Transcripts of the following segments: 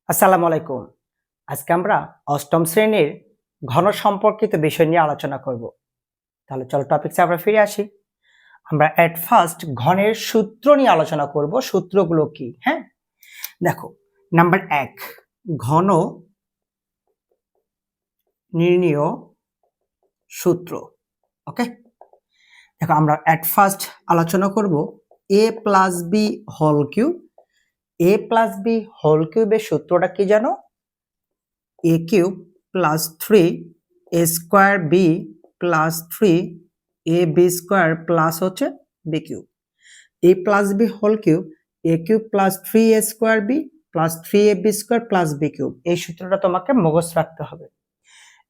আসসালামু আলাইকুম। আজকে আমরা অষ্টম শ্রেণীর ঘন সম্পর্কিত বিষয় নিয়ে আলোচনা করব। তাহলে চলো টপিকসে আমরা ফিরে আসি। আমরা এট ফার্স্ট ঘনের সূত্র নিয়ে আলোচনা করব। সূত্রগুলো কি? হ্যাঁ, দেখো, নাম্বার 1, ঘন নির্ণয় সূত্র। ওকে, দেখো আমরা এট ফার্স্ট আলোচনা করব a plus B whole cube. a plus B whole কিউবের সূত্রটা কি জানো? a cube plus 3 a square B plus 3 a B square plus হচ্ছে B cube. a plus B whole cube a cube plus 3 a square B plus 3 a B square plus B cube. এই সূত্রটা তোমাকে মুখস্থ রাখতে হবে।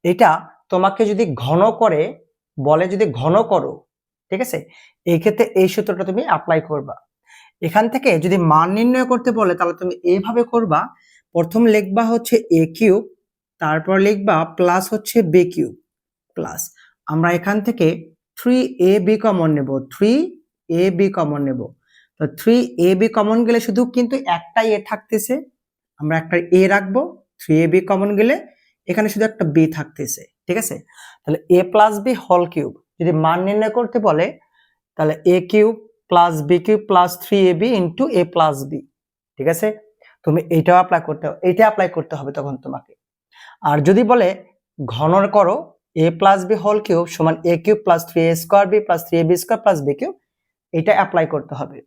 এটা তোমাকে যদি ঘন করে বলে, যদি ঘন করো, ঠিক আছে, এই ক্ষেত্রে এই সূত্রটা তুমি অ্যাপ্লাই করবা। এখান থেকে যদি মান নির্ণয় করতে বলে তাহলে তুমি এইভাবে করবা। প্রথম লিখবা হচ্ছে a কিউব, তারপর লিখবা প্লাস হচ্ছে বি কিউব প্লাস, আমরা এখান থেকে 3ab কমন নেব, 3ab কমন নেব। তো 3ab কমন গেলে শুধু কিন্তু একটাই a থাকতেছে, আমরা একটা a রাখবো। 3ab কমন গেলে এখানে শুধু একটা b থাকতেছে, ঠিক আছে। তাহলে a plus B whole cube যদি মান নির্ণয় করতে বলে তাহলে a cube plus B cube plus 3ab into a plus B, ঠিক আছে। তুমি এইটাও অ্যাপ্লাই করতে হবে তখন তোমাকে। আর যদি বলে ঘন করো a plus B whole cube সমান a cube plus 3a square B plus 3ab square plus B cube, এটা অ্যাপ্লাই করতে হবে।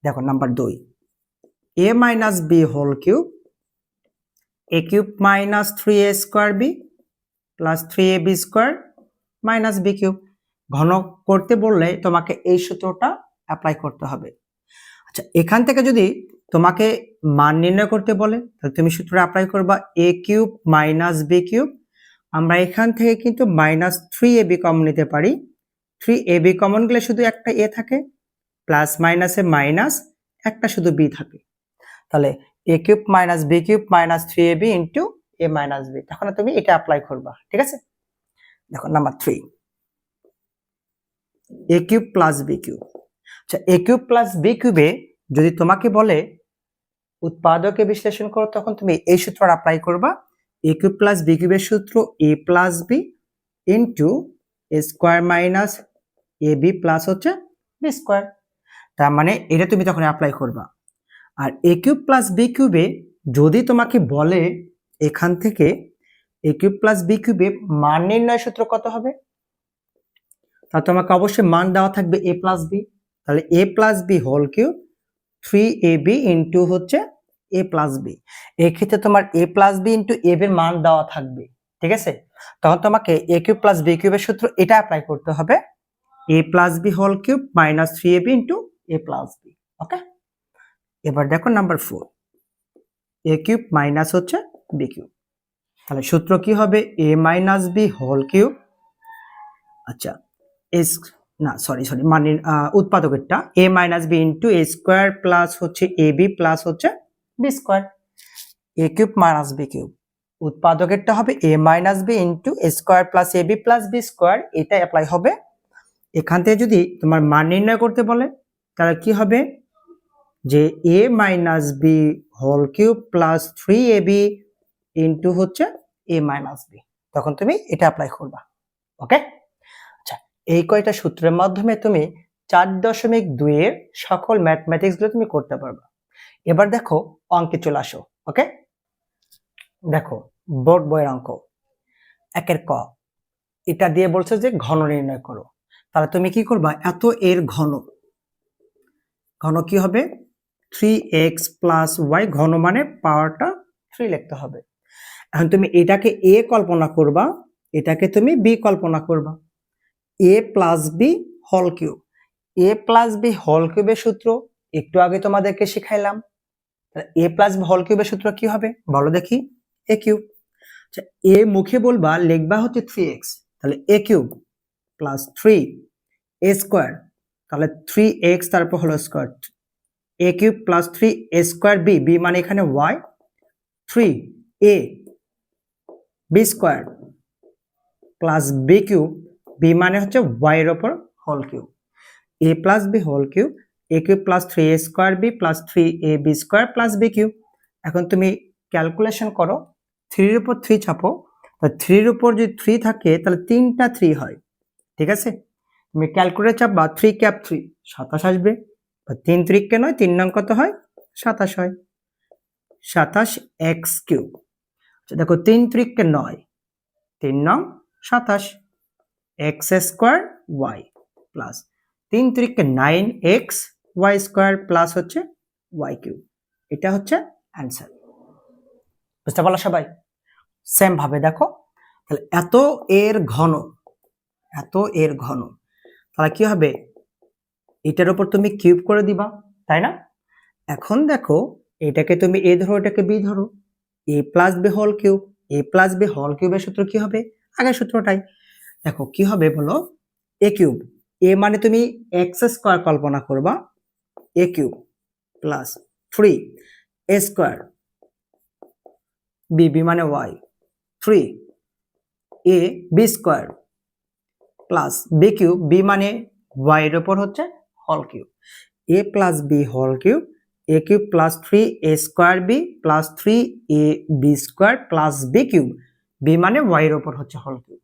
দেখো number 2, a minus B whole cube a cube minus 3a square B plus 3ab square minus B cube. ঘন করতে বললে তোমাকে এই সূত্রটা অ্যাপ্লাই করতে হবে। আচ্ছা, এখান থেকে যদি তোমাকে মান নির্ণয় করতে বলে তাহলে তুমি সূত্র অ্যাপ্লাই করবা a cube minus B cube. আমরা এখান থেকে কিন্তু মাইনাস 3ab কমন নিতে পারি। 3ab কমন গেলে শুধু একটা a থাকে, প্লাস মাইনাসে মাইনাস, একটা শুধু b থাকে। তাহলে a cube minus B cube minus 3ab into a minus b, তখন তুমি এটা অ্যাপ্লাই করবা, ঠিক আছে। দেখো number 3, a cube plus B cube. আচ্ছা, a কিউব প্লাস বি কিউবে যদি তোমাকে বলে উৎপাদকে বিশ্লেষণ করো তখন তুমি এই সূত্র অ্যাপ্লাই করবা। a কিউব প্লাস বি কিউবের সূত্র a plus B into A square minus A B plus হচ্ছে বি স্কোয়ার। তার মানে এটা তুমি তখন অ্যাপ্লাই করবা। আর a কিউব প্লাস বি কিউবে যদি তোমাকে বলে এখান থেকে a কিউব প্লাস বি কিউবে মান নির্ণয় সূত্র কত হবে, তাহলে তোমাকে অবশ্যই মান দেওয়া থাকবে a প্লাস বি। তাহলে a plus B whole cube 3ab into হচ্ছে a প্লাস বি। এক্ষেত্রে তোমার a plus B into a এর মান দেওয়া থাকবে, ঠিক আছে। তখন তোমাকে a কিউব প্লাস বি কিউবের সূত্র এটা অ্যাপ্লাই করতে হবে, a plus B whole cube minus 3ab into a plus B. Okay, এবার দেখো নাম্বার 4, a কিউব মাইনাস হচ্ছে বি কিউব। তাহলে সূত্র কি হবে a minus B whole cube. আচ্ছা, এস না সরি মানে উৎপাদকেরটা a minus B into A square plus হচ্ছে এ বি প্লাস হচ্ছে B square. a cube minus B cube, উৎপাদকেরটা হবে a minus B into A square plus A B plus B square, এটা অ্যাপ্লাই হবে। এখান থেকে যদি তোমার মান নির্ণয় করতে বলে তাহলে কি হবে যে a minus B whole cube plus 3ab into হচ্ছে a মাইনাস বি, তখন তুমি এটা অ্যাপ্লাই করবা। ওকে, আচ্ছা, এই কয়টা সূত্রের মাধ্যমে তুমি 4.2 এর সকল ম্যাথমেটিক্স গুলো তুমি করতে পারবা। এবার দেখো অঙ্কে চলে আসো। ওকে, দেখো বোর্ড বইয়ের অঙ্ক 1 ক, এটা দিয়ে বলছে যে ঘন নির্ণয় করো। তাহলে তুমি কি করবা, এত এর ঘন, ঘন কি হবে 3x প্লাস ওয়াই, ঘন মানে পাওয়ারটা 3 লিখতে হবে। এখন তুমি এটাকে a কল্পনা করবা, এটাকে তুমি b কল্পনা করবা। a plus B whole cube, a plus B whole কিউবের সূত্র একটু আগে তোমাদেরকে শিখাইলাম। a প্লাস বি হোল কিউবের সূত্র কি হবে বলো দেখি, a কিউব। আচ্ছা, a মুখে বলবা, লিখবা হচ্ছে 3x, তাহলে a cube plus 3 a square, তাহলে 3x তারপর হলো square, a cube plus 3 a square B, B মানে এখানে y, 3a B square plus B cube, B মানে হচ্ছে y এর উপর whole cube. a plus B whole cube a cube plus 3a square B plus 3ab square plus B cube. এখন তুমি calculation করো, 3 এর উপর 3 চাপো, তো 3 এর উপর যদি 3 থাকে তাহলে 3টা 3 হয়, ঠিক আছে। তুমি ক্যালকুলেটর চাপবা 3 ক্যাপ 3, 27 আসবে। 3 3 নয়, 3 নং কত হয়? 27 হয়, 27 এক্স কিউব। দেখো 3 3 9, 3 নং 27 X square Y plus 3 3 9 X Y square plus হচ্ছে ওয়াই কিউব। এটা হচ্ছে অ্যান্সার। বুঝতে পারলো সবাই? সেম ভাবে দেখো, তাহলে এত এর ঘন, এত এর ঘন, তাহলে কি হবে? এটার উপর তুমি কিউব করে দিবা, তাই না? এখন দেখো, এটাকে তুমি এ ধরো, এটাকে বি ধরো, এ plus B whole cube. A plus B whole কিউবের সূত্র কি হবে? আগের সূত্রটাই। দেখো কি হবে বলো, এ কিউব, এ মানে তুমি এক্স স্কোয়ার কল্পনা করবা, A cube plus 3 A square, B, B মানে Y, 3 A B square plus B cube, B মানে ওয়াই এর উপর হচ্ছে whole cube, A plus B whole cube, A cube plus 3 A square B plus 3 A B square plus B cube, B মানে Y এর উপর হচ্ছে whole cube.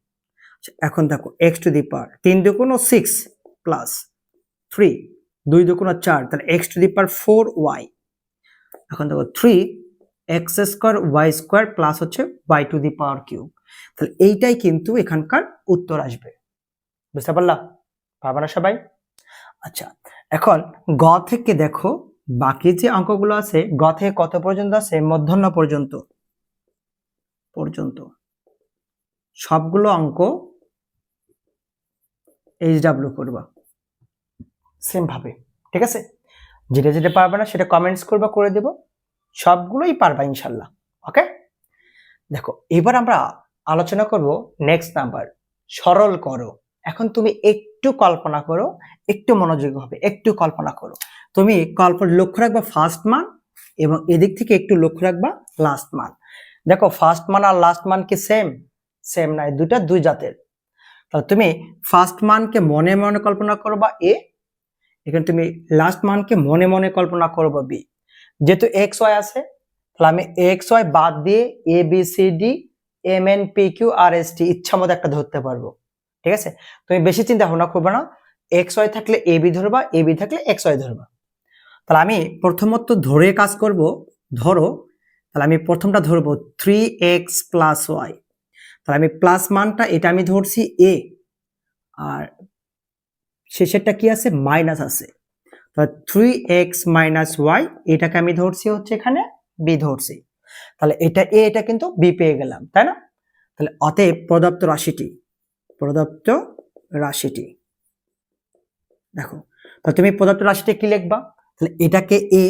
এখন দেখো এক্স টু দি পাওয়ার 3 দুগুণ 6 প্লাস 3 2 দুগুণ 4, তাহলে X to the power 4 Y. এখন দেখো 3 X square Y square plus হচ্ছে Y to the power cube. তাহলে এইটাই কিন্তু এখানকার উত্তর আসবে। বুঝতে পারলাম? পারবা না সবাই? আচ্ছা, এখন গ থেকে দেখো, বাকি যে অঙ্কগুলো আছে গ থেকে কত পর্যন্ত আছে? মধ্যাহ্ন পর্যন্ত, সবগুলো অঙ্ক এইচডব্লিউ করবা সেম ভাবে, ঠিক আছে। যেটা যেটা পারবে না সেটা কমেন্টস করবা, করে দেব। সবগুলোই পারবা ইনশাল্লাহ, ওকে। দেখো এবার আমরা আলোচনা করব নেক্সট নাম্বার, সরল করো। এখন তুমি একটু কল্পনা করো, একটু মনোযোগী হবে, একটু কল্পনা করো। তুমি লক্ষ্য রাখবা ফার্স্ট মান, এবং এদিক থেকে একটু লক্ষ্য রাখবা লাস্ট মান। দেখো ফার্স্ট মান আর লাস্ট মান কি সেম? সেম নয়, দুটা দুই জাতের। তাহলে তুমি ফার্স্ট মানকে মনে মনে কল্পনা করবা এ, এখানে তুমি লাস্ট মানকে মনে মনে কল্পনা করবা বি। যেহেতু এক্স ওয়াই আছে, তাহলে আমি এক্স ওয়াই বাদ দিয়ে A B C D M N P Q R S T ইচ্ছা মতো একটা ধরতে পারবো, ঠিক আছে। তুমি বেশি চিন্তা ভাবনা করবে না, এক্স ওয়াই থাকলে এ বি ধরবা, এ বি থাকলে এক্স ওয়াই ধরবা। তাহলে আমি প্রথমত ধরে কাজ করব, ধরো, তাহলে আমি প্রথমটা ধরবো 3x প্লাস ওয়াই। তাহলে আমি প্লাস মানটা এটা আমি ধরছি এ, আর শেষেরটা কি আছে? মাইনাস আছে। তাহলে 3x মাইনাস ওয়াই, এটাকে আমি ধরছি হচ্ছে এখানে বি ধরছি। তাহলে এটা এ, এটা কিন্তু বি পেয়ে গেলাম, তাই না? তাহলে অতএব প্রদত্ত রাশিটি দেখো, তাহলে তুমি প্রদত্ত রাশিটি কি লিখবা? তাহলে এটাকে এ,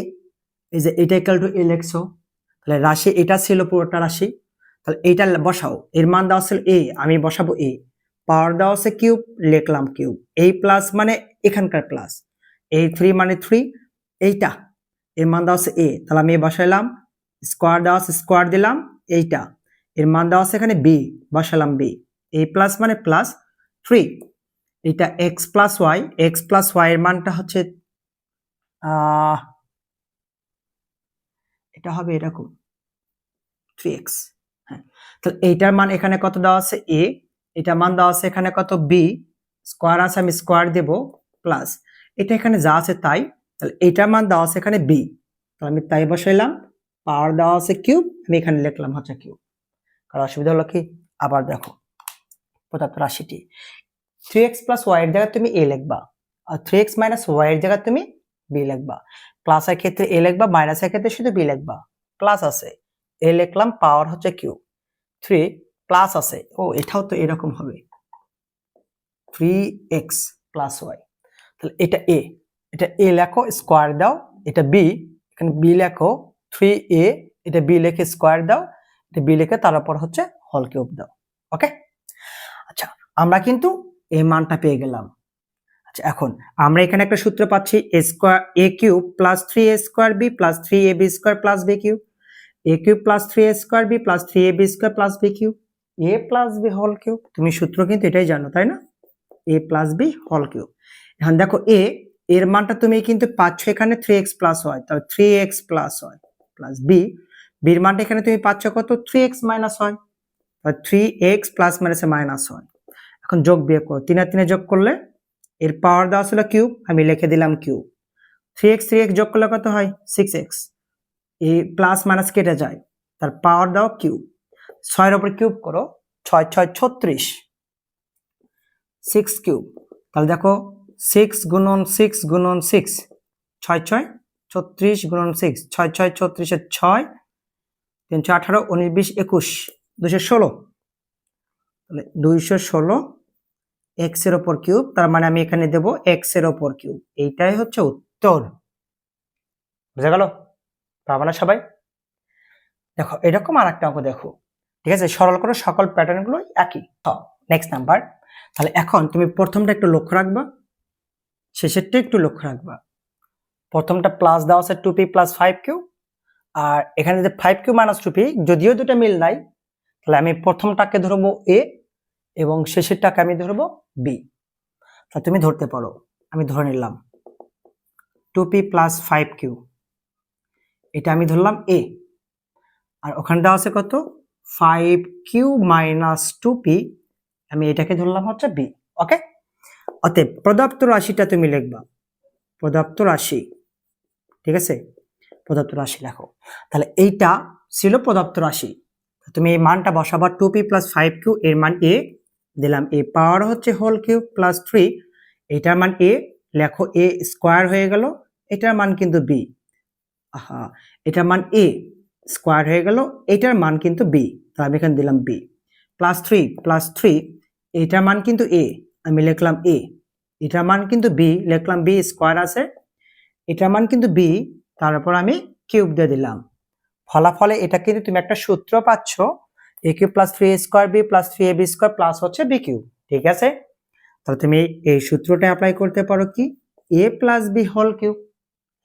এই যে এটা ইকুয়াল টু এ লিখছো, তাহলে রাশি এটা ছিল পুরোটা রাশি, তাহলে এইটা বসাও, এর মান দেওয়া ছিল এ, আমি বসাবো এ, পাওয়ার দেওয়া আছে কিউব, লিখলাম কিউব, এই প্লাস মানে এখানকার প্লাস, এই 3 মানে 3, এইটা এর মান দেওয়া আছে এ, তাহলে আমি বসাইলাম, স্কোয়ার দেওয়া আছে স্কোয়ার দিলাম, এইটা এর মান দেওয়া আছে এখানে বি, বসালাম বি, এই প্লাস মানে প্লাস 3, এটা এক্স প্লাস ওয়াই এর মানটা হচ্ছে এটা হবে এরকম 3x। হ্যাঁ, তাহলে এইটার মান এখানে কত দেওয়া আছে এ, এটা মান দেওয়া আছে এখানে কত বি, স্কোয়ার আছে আমি স্কোয়ার দেব, প্লাস এটা এখানে যা আছে তাই, তাহলে এইটার মান দেওয়া আছে এখানে বি, তাহলে আমি তাই বসাইলাম, পাওয়ার দেওয়া আছে কিউব, আমি এখানে লিখলাম হচ্ছে কিউব। কারণ অসুবিধা হলো কি? আবার দেখো প্রদত্ত রাশিটি 3x প্লাস ওয়াই এর জায়গায় তুমি এ লিখবা, আর 3x মাইনাস ওয়াই এর জায়গায় তুমি বি লিখবা। প্লাসের ক্ষেত্রে এ লিখবা, মাইনাসের ক্ষেত্রে শুধু বি লিখবা। প্লাস আছে এ লিখলাম, পাওয়ার হচ্ছে কিউব, 3 প্লাস আছে, ও এটাও তো এরকম হবে 3x প্লাস ওয়াই। তাহলে এটা এ, এটা এ লেখো, স্কোয়ার দাও, এটা বি, এখানে বি লেখো 3a, এটা বি লিখে স্কোয়ার দাও, এটা বি লিখে তার উপর হচ্ছে হোল কিউব দাও, ওকে। আচ্ছা, আমরা কিন্তু এই মানটা পেয়ে গেলাম। আচ্ছা, এখন আমরা এখানে একটা সূত্র পাচ্ছি A square A cube plus 3a square B plus 3ab square plus B cube, A cube plus 3a square B plus 3ab square plus B cube, A plus B whole cube. তুমি সূত্র কিন্তু এটাই জানো, তাই না? A plus B whole cube. এখন দেখো এ এর মানটা তুমি কিন্তু পাচ্ছ এখানে 3x প্লাস ওয়াই, তাহলে 3x plus Y plus B বির মানটা এখানে তুমি পাচ্ছ কত 3x মাইনাস হয়, 3x প্লাস মাইনাসে মাইনাস হয়। এখন যোগ বিয়োগ করো, 3 আর 3 যোগ করলে এর পাওয়ার দেওয়া ছিল কিউব, আমি লিখে দিলাম কিউব। 3x যোগ করলে কত হয় 6x, এই প্লাস মাইনাস কেটে যায়, তার পাওয়ার দাও কিউব। 6 এর উপর কিউব করো, 6 6 36, 6 কিউব। তাহলে দেখো 6 গুণন 6 গুণন 6, 6 6 36 গুণন 6, 6 6 36 এর 6, 3 18 19 20 21, 216, তাহলে 216 এক্স এর উপর কিউব, তার মানে আমি এখানে দেব এক্স এর উপর কিউব। এইটাই হচ্ছে উত্তর। বুঝা গেল? পারবে না সবাই? দেখো এরকম আর একটা অঙ্ক দেখো, ঠিক আছে, সরল করো, সকল প্যাটার্ন গুলো একই। Next number. তাহলে এখন তুমি প্রথমটা একটু লক্ষ্য রাখবা, শেষেরটা একটু লক্ষ্য রাখবা। প্রথমটা প্লাস দেওয়া আছে 2p প্লাস 5q, আর এখানে যে 5q মাইনাস 2p, যদিও দুটো মিল নাই, তাহলে আমি প্রথমটাকে ধরবো a এবং শেষেরটাকে আমি ধরবো b। তাহলে তুমি ধরতে পারো, আমি ধরে নিলাম 2p প্লাস 5q, এটা আমি ধরলাম a, আর ওখানে দেওয়া আছে কত 5q মাইনাস 2p, আমি এটাকে ধরলাম হচ্ছে b। ওকে, অতএব প্রদত্ত রাশিটা তুমি লিখবা, প্রদত্ত রাশি, ঠিক আছে, প্রদত্ত রাশি লেখো। তাহলে এইটা ছিল প্রদত্ত রাশি, তুমি এই মানটা বসাবা 2p প্লাস 5q, এর মান a, দিলাম a পাওয়ার হচ্ছে হোল কিউব প্লাস 3, এটার মান a, লেখো a স্কোয়ার হয়ে গেল, এটার মান কিন্তু b, আহা, এটার মান a স্কোয়ার হয়ে গেল, এটার মান কিন্তু b, তাহলে আমি এখানে দিলাম b প্লাস 3, এটার মান কিন্তু a, আমি লিখলাম a, এটার মান কিন্তু b, লিখলাম b স্কোয়ার আছে, এটার মান কিন্তু b, তারপর আমি কিউব দিয়ে দিলাম। ফলাফলে এটা কিন্তু তুমি একটা সূত্র পাচ্ছ, a cube plus 3a square b plus 3ab square plus হচ্ছে b কিউব। ঠিক আছে, তাহলে তুমি এই সূত্রটা অ্যাপ্লাই করতে পারো, কি a plus b whole cube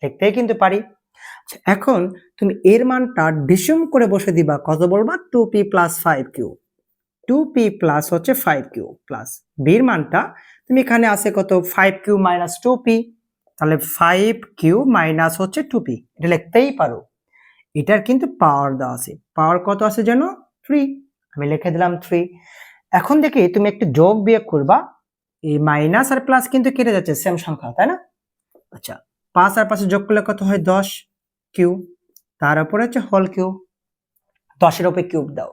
লিখতেই কিন্তু পারি। এখন তুমি এর মানটা ডিসিউম করে বসে দিবা, কত বলবা 2p plus 5q, 2p plus হচ্ছে 5q প্লাস b এর মানটা তুমি এখানে আছে কত 5q মাইনাস 2p, তাহলে 5q মাইনাস হচ্ছে 2p, এটা লিখতেই পারো। এটার কিন্তু পাওয়ার দেওয়া আছে, পাওয়ার কত আছে জানো 3, আমি লিখে দিলাম 3। এখন দেখি তুমি একটু যোগ বিয়োগ করবা, এই মাইনাস আর প্লাস কিন্তু কেটে যাচ্ছে, সেম সংখ্যা, তাই না? আচ্ছা, 5 আর 5 যোগ করলে কত হয় 10 কিউ, তার উপরে হচ্ছে হোল কিউ, 10 এর উপর কিউব দাও,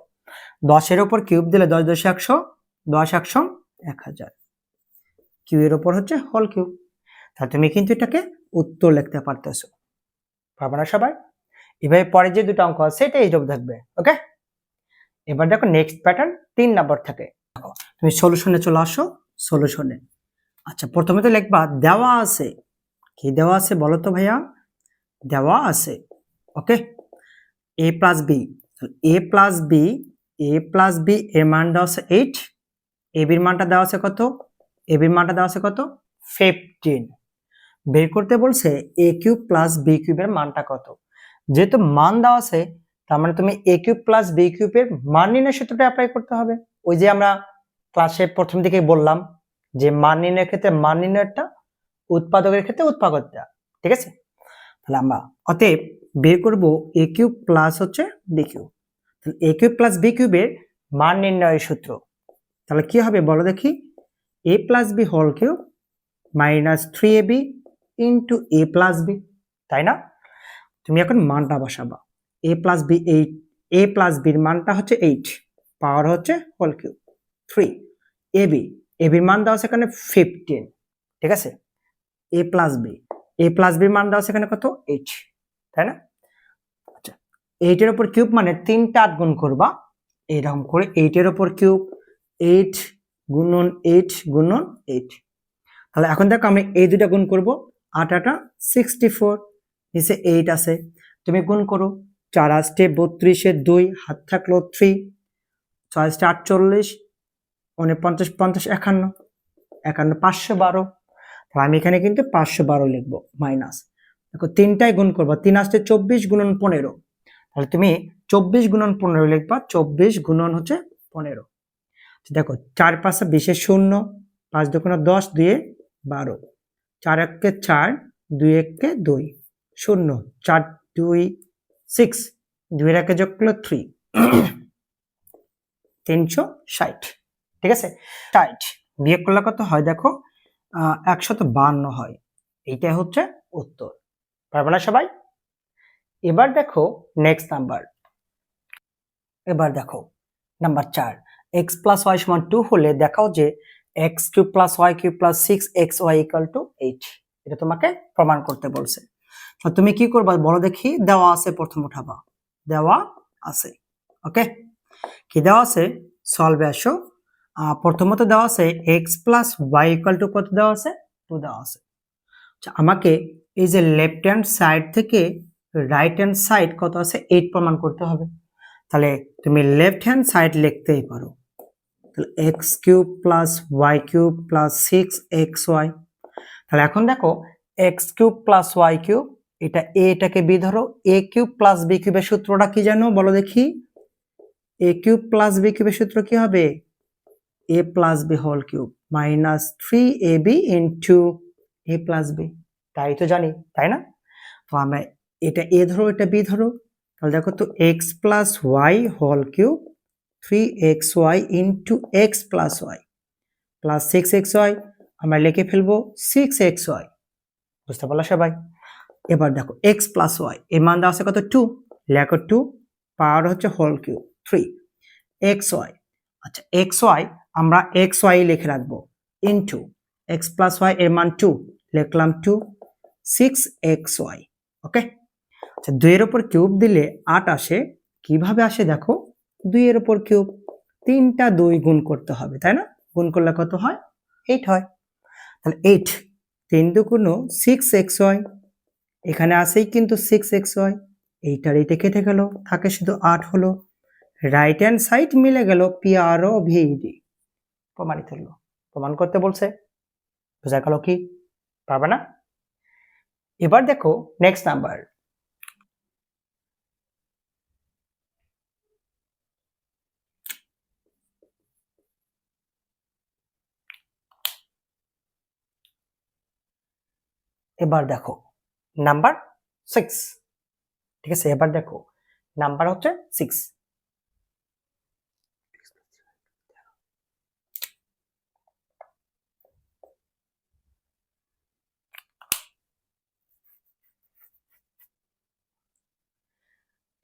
10 এর উপর কিউব দিলে 10 10 100, 10 100 1000, কিউ এর উপর হচ্ছে হোল কিউ। তাহলে তুমি কিন্তু এটাকে উত্তর লিখতে পারতেছো, পারবে না সবাই? এভাবে পরে যে দুটো অঙ্ক আছে এটা এইরকম থাকবে। ওকে, এবার দেখো নেক্সট প্যাটার্ন 3 নাম্বার থাকে। তুমি সলিউশনে চলে আসো, সলিউশনে। আচ্ছা, প্রথমে তো লিখবা দেওয়া আছে, কি দেওয়া আছে বলো তো ভাইয়া? দেওয়া আছে, okay, a plus B, a plus B, a plus B এর মান দেওয়া আছে 8, a বির মানটা দেওয়া আছে কত, a বির মানটা দেওয়া আছে কত 15, বের করতে বলছে a কিউব প্লাস b কিউবের মানটা কত। যেহেতু মান দেওয়া আছে, তার মানে তুমি a কিউব প্লাস b কিউবের মান নির্ণয় সূত্রটা অ্যাপ্লাই করতে হবে। ওই যে আমরা ক্লাসে প্রথম দিকে বললাম যে মান নির্ণয়ের ক্ষেত্রে মান নির্ণয়টা, উৎপাদকের ক্ষেত্রে উৎপাদকটা, ঠিক আছে। তাহলে আমরা অতএব বের করব a কিউব প্লাস হচ্ছে b কিউব, তাহলে a কিউব প্লাস b কিউবের মান নির্ণয়ের সূত্র, তাহলে কি হবে বলো দেখি, a plus b whole cube minus 3ab into a plus b, তাই না? তুমি এখন মানটা বসাবা, a plus b 8, a plus b এর মানটা হচ্ছে 8, পাওয়ার হচ্ছে হোল কিউব 3, ab, ab এর মান দাও সেখানে 15, ঠিক আছে, a plus b, a plus b এর মান দাও সেখানে কত 8, তাই না? আচ্ছা, 8 এর উপর কিউব মানে 3টা 8 গুণ করবা, এরকম করে 8 এর উপর কিউব, 8 গুণন 8 গুণন 8, তাহলে এখন দেখো আমি এই দুটা গুণ করব, 8 8 64, নিচে 8 আছে, তুমি গুণ করো, 4 8 32 2, হাত থাকলো 3, 6 48, 49 50 51, 51 512, তাহলে আমি এখানে কিন্তু 512 লিখবো, মাইনাস দেখো 3টাই গুণ করবা, 3 আসতে 24 গুণন 15, তাহলে তুমি 24 গুণন 15 লিখবা, 24 গুণন হচ্ছে 15, দেখো 4 5 20 0, 5 2 10, 2 12, 4 1 4, 2 1 2, 0, 4 2 6, 2 এর একে যোগ করলে 3 360, ঠিক আছে। 60 বিয়োগ করলে কত হয় দেখো 152 হয়। এইটাই হচ্ছে উত্তর। পারবে না সবাই? এবার দেখো নেক্সট নাম্বার। এবার দেখো নাম্বার 4, x + y = 2 হলে দেখাও যে x³ + y³ + 6xy = 8। এটা তোমাকে প্রমাণ করতে বলছে। তো তুমি কি করবা বলো দেখি। দেওয়া আছে, প্রথম উঠাবা, দেওয়া আছে। ওকে, কি দেওয়া আছে সলভে আসো। প্রথমত দেওয়া আছে x + y = কত দেওয়া আছে 2 দেওয়া আছে। আমাকে এই যে লেফট হ্যান্ড সাইড থেকে রাইট হ্যান্ড সাইড কত আছে 8 প্রমাণ করতে হবে। তাহলে তুমি লেফট হ্যান্ড সাইড লিখতেই পারো, তাহলে x³ + y³ + 6xy। তাহলে এখন দেখো x³ + y³ এটা এটাকে বি ধরো, a³ + b³ এর সূত্রটা কি জানো বলো দেখি। a³ + b³ এর সূত্র কি হবে a + b whole cube minus 3ab into a + b। তাই তো জানি, তাই না? তো আমরা এটা a ধরো, এটা b ধরো, তাহলে দেখো তো x + y whole cube 3xy into x + y plus 6xy আমরা লিখে ফেলবো 6xy। বুঝতে পারলো সবাই? এবার দেখো x + y এর মান দেওয়া আছে কত 2, লেখো 2 পাওয়ার হচ্ছে হোল কিউব 3xy। আচ্ছা xy আমরা xy লিখে রাখবো ইনটু x + y এর মান 2, লিখলাম 2 6xy। ওকে, আচ্ছা 2 এর উপর কিউব দিলে 8 আসে। কিভাবে আসে দেখো, 2 এর উপর কিউব 3টা 2 গুণ করতে হবে, তাই না? গুণ করলে কত হয় 8 হয়। তাহলে 8 3 × 2 = 6xy, এখানে আসেই কিন্তু 6xy, এইটার এইটা কেটে গেল, থাকে শুধু 8 হলো। রাইট হ্যান্ড সাইড মিলে গেল PRO VD, প্রমাণিত হলো। প্রমাণ করতে বলছে, বোঝা গেল কি? পারবে না? এবার দেখো নেক্সট নাম্বার। এবার দেখো নাম্বার 6, ঠিক আছে। এবার দেখো নাম্বার হচ্ছে 6।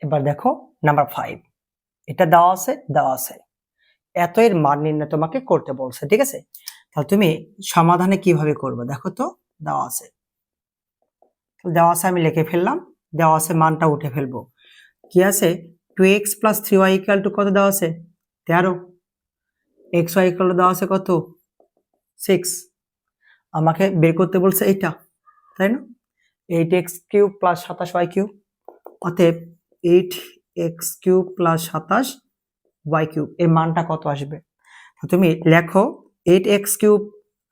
এবার দেখো নাম্বার 5, এটা দেওয়া আছে এত এর মান নির্ণয় তোমাকে করতে বলছে, ঠিক আছে। তাহলে তুমি সমাধানে কিভাবে করবে দেখো তো। দেওয়া আছে আমি লিখে ফেললাম, দেওয়া আছে মানটা উঠে ফেলবো। কি আছে 2x + 3y = কত দেওয়া আছে 13, xy = দেওয়া আছে কত 6, আমাকে বের করতে বলছে এইটা, তাই না? 8x³ + 27y³ অতএব 8x³ + 27y³ এর মানটা কত আসবে। তুমি লেখো 8x³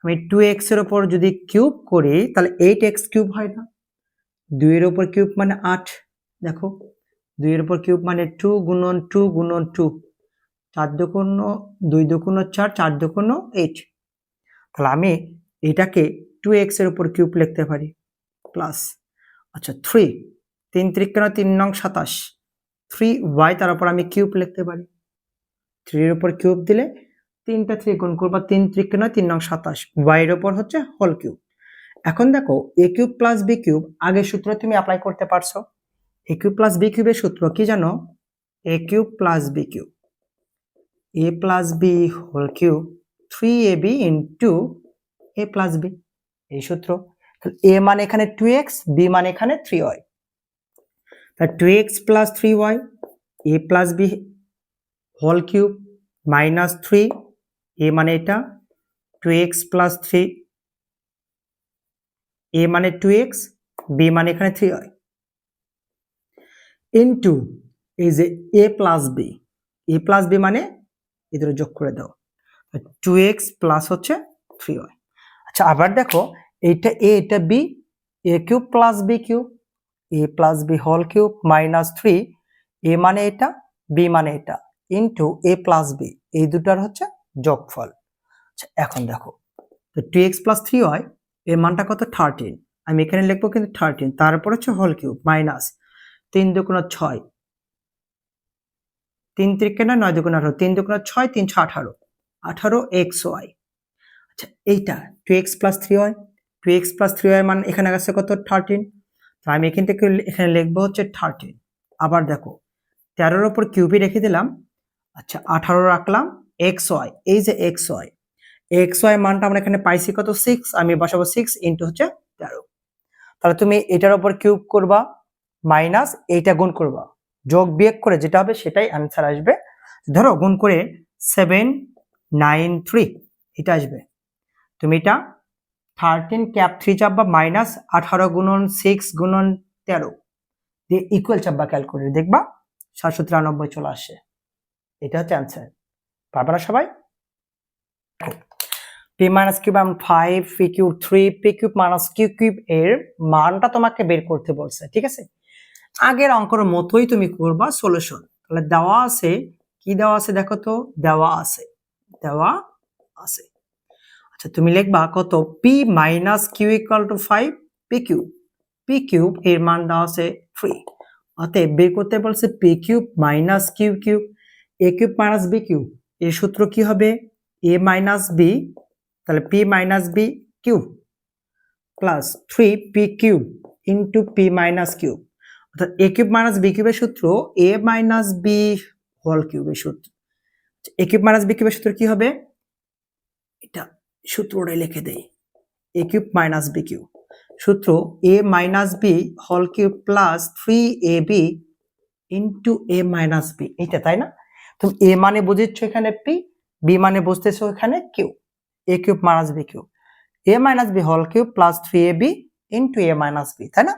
আমি 2x এর উপর যদি কিউব করি তাহলে 8x³ হয় না, 2 এর উপর কিউব মানে 8, দেখো 2 এর উপর কিউব মানে 2 × 2 × 2, 4 × 2 × 4, 4 × 8। তাহলে আমি এটাকে 2x এর উপর কিউব লিখতে পারি প্লাস, আচ্ছা 3 3 × 3 = 27, 3y তার উপর আমি কিউব লিখতে পারি। 3 এর উপর কিউব দিলে 3টা 3 গুণ করবা, 3 × 3 = 27, y এর উপর হচ্ছে হোল কিউব। এখন দেখো a³ + b³ আগের সূত্র তুমি অ্যাপ্লাই করতে পারছো। a³ + b³ এর সূত্র কি জানো a³ + b³ a + b whole cube 3ab into a + b, এই সূত্র। a মানে এখানে 2x, b মানে এখানে 3y, তাহলে 2x + 3y a + b whole cube minus 3, a মানে এটা 2x + 3, a মানে 2x, b মানে এখানে 3y ইনটু এই যে a + b, a + b মানে এদের যোগ করে দাও 2x প্লাস হচ্ছে 3y। আচ্ছা আবার দেখো এইটা a এটা b, a³ + b³ a + b whole cube minus 3, a মানে এটা b মানে এটা ইনটু a + b, এই দুটার হচ্ছে যোগফল। আচ্ছা এখন দেখো তো 2x + 3y এর মানটা কত 13, আমি এখানে লিখবো কিন্তু 13, তারপর হচ্ছে হোল কিউব মাইনাস 3 × 2 = 6, 3 3 9 9 2 18 3 2 6 3 6 18 18xy। আচ্ছা এইটা 2x plus 3y, 2x plus 3y মান এখানে আছে কত 13। তো আমি এখান থেকে এখানে লিখবো হচ্ছে 13। আবার দেখো 13 এর উপর কিউবই রেখে দিলাম। আচ্ছা 18 রাখলাম xy, এই যে xy মানটা আমরা এখানে পাইছি কত 6, আমি বসাবো 6 ইনটু হচ্ছে 13। তাহলে তুমি এটার উপর কিউব করবা মাইনাস এইটা গুণ করবা, যোগ বিয়োগ করে যেটা হবে সেটাই অ্যান্সার আসবে। ধরো গুণ করে 793 এটা আসবে। তুমি এটা 13 ক্যাপ 3 চাপবা মাইনাস 18 গুণন 6 গুণন 13 দিয়ে ইকুয়াল চাপবা ক্যালকুলেটর, দেখবা 793 চলে আসে। এটা হচ্ছে অ্যান্সার। পারবে না সবাই? P minus cube 5 P cube 3 P cube minus Q cube এর মানটা তোমাকে বের করতে বলছে, ঠিক আছে? আগের অঙ্কের মতোই তুমি করবা সলিউশন। তাহলে দেওয়া আছে, কি দেওয়া আছে দেখো তো, দেওয়া আছে আচ্ছা তুমি লিখবা কত P minus Q equal to 5 P cube এর মান দেওয়া আছে 3। অতএব বের করতে বলছে P cube minus Q cube, A cube minus B cube, এর সূত্র কি হবে এ মাইনাস বি, তাহলে P minus B cube plus 3 P cube into P minus cube, অর্থাৎ এ কিউব মাইনাস বি কিউবের সূত্র এ মাইনাস বি হোল কিউবের সূত্র। এ কিউব মাইনাস বি কিউবের সূত্র কি হবে, এটা সূত্রটাই লিখে দেই, A cube minus B cube সূত্র A minus B whole cube plus 3ab into A minus B, এইটা তাই না? তুমি এ মানে বুঝেছো এখানে পি, বি মানে বুঝতেছো এখানে Q, A cube minus B cube, A minus B whole cube plus 3ab into A minus B, তাই না?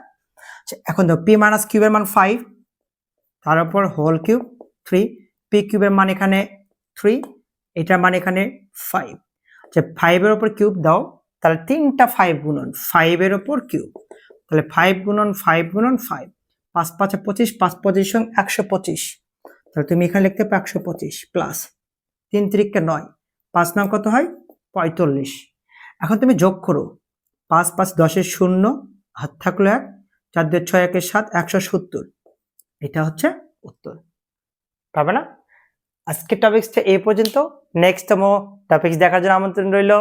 এখন দেখো পি মাইনাস কিউবের মান 5, তার উপর হোল কিউব 3, পি কিউবের মান এখানে 3, এটার মান এখানে 5। আচ্ছা 5 এর উপর কিউব দাও, তাহলে 3টা 5 গুণন 5 এর উপর কিউব, তাহলে 5 গুণন 5 গুণন 5, 5 5 25, 5 25 125, তাহলে তুমি এখানে লিখতে পারো 125 প্লাস 3 3 9, 5 9 কত হয় 45। এখন তুমি যোগ করো 5 5 10 এর 0, হাত থাকলো 1, 4 2 6 1 7, 170, এটা হচ্ছে উত্তর। পারবে না? আজকের টপিক্সটা এই পর্যন্ত, নেক্সট টপিক্স দেখার জন্য আমন্ত্রণ রইল।